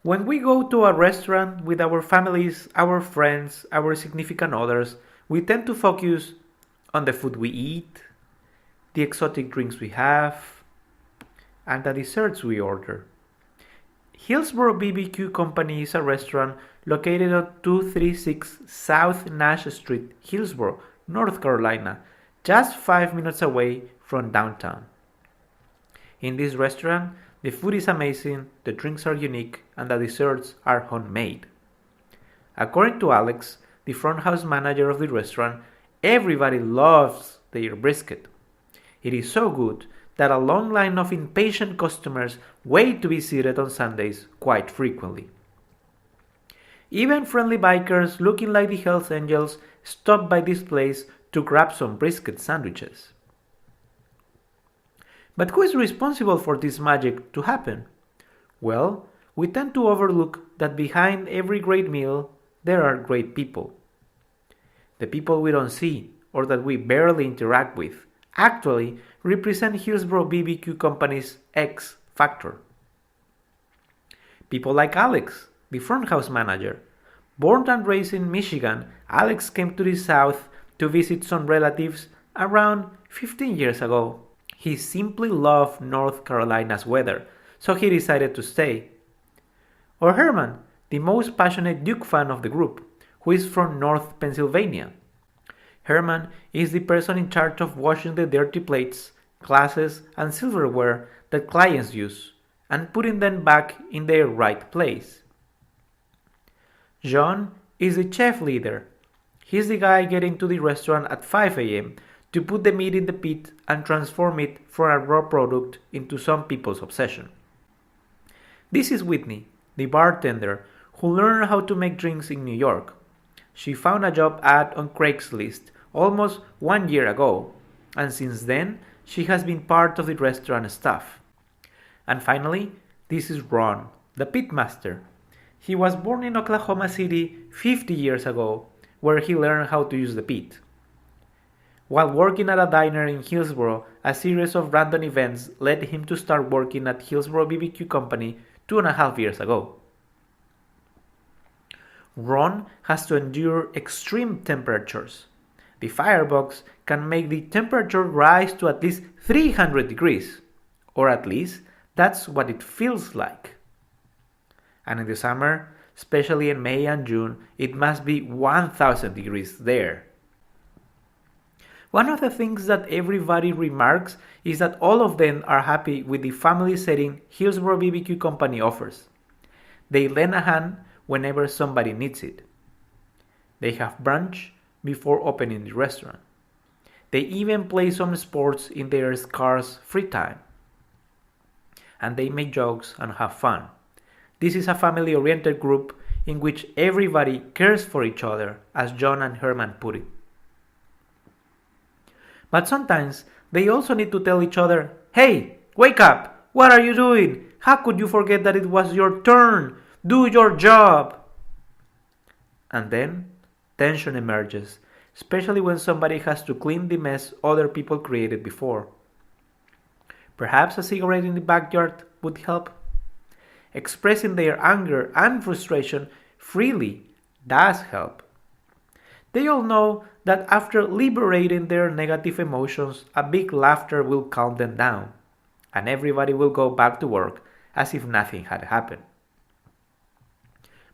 When we go to a restaurant with our families, our friends, our significant others, we tend to focus on the food we eat, the exotic drinks we have, and the desserts we order. Hillsborough BBQ Company is a restaurant located on 236 South Nash Street, Hillsborough, North Carolina, just 5 minutes away from downtown. In this restaurant, the food is amazing, the drinks are unique, and the desserts are homemade. According to Alex, the front house manager of the restaurant, everybody loves their brisket. It is so good that a long line of impatient customers wait to be seated on Sundays quite frequently. Even friendly bikers looking like the Hells Angels stop by this place to grab some brisket sandwiches. But who is responsible for this magic to happen? Well, we tend to overlook that behind every great meal there are great people. The people we don't see or that we barely interact with actually represent Hillsborough BBQ Company's X factor. People like Alex, the front house manager. Born and raised in Michigan, Alex came to the South to visit some relatives around 15 years ago. He simply loved North Carolina's weather, so he decided to stay. Or Herman, the most passionate Duke fan of the group, who is from North Pennsylvania. Herman is the person in charge of washing the dirty plates, glasses, and silverware that clients use, and putting them back in their right place. John is the chef leader. He's the guy getting to the restaurant at 5 a.m. to put the meat in the pit and transform it from a raw product into some people's obsession. This is Whitney, the bartender, who learned how to make drinks in New York. She found a job ad on Craigslist almost 1 year ago, and since then she has been part of the restaurant staff. And finally, this is Ron, the pitmaster. He was born in Oklahoma City 50 years ago, where he learned how to use the pit. While working at a diner in Hillsborough, a series of random events led him to start working at Hillsborough BBQ Company 2.5 years ago. Ron has to endure extreme temperatures. The firebox can make the temperature rise to at least 300 degrees, or at least that's what it feels like. And in the summer, especially in May and June, it must be 1000 degrees there. One of the things that everybody remarks is that all of them are happy with the family setting Hillsborough BBQ Company offers. They lend a hand whenever somebody needs it. They have brunch before opening the restaurant. They even play some sports in their scarce free time. And they make jokes and have fun. This is a family-oriented group in which everybody cares for each other, as John and Herman put it. But sometimes they also need to tell each other, "Hey, wake up! What are you doing? How could you forget that it was your turn? Do your job!" And then tension emerges, especially when somebody has to clean the mess other people created before. Perhaps a cigarette in the backyard would help. Expressing their anger and frustration freely does help. They all know that after liberating their negative emotions, a big laughter will calm them down, and everybody will go back to work as if nothing had happened.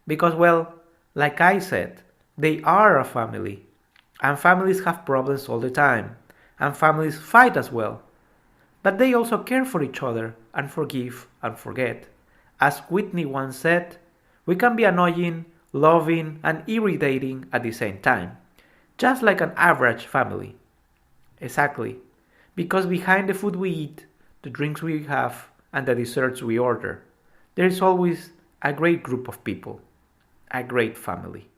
Because, well, like I said, they are a family, and families have problems all the time, and families fight as well. But they also care for each other and forgive and forget. As Whitney once said, we can be annoying, loving, and irritating at the same time, just like an average family. Exactly, because behind the food we eat, the drinks we have, and the desserts we order, there is always a great group of people, a great family.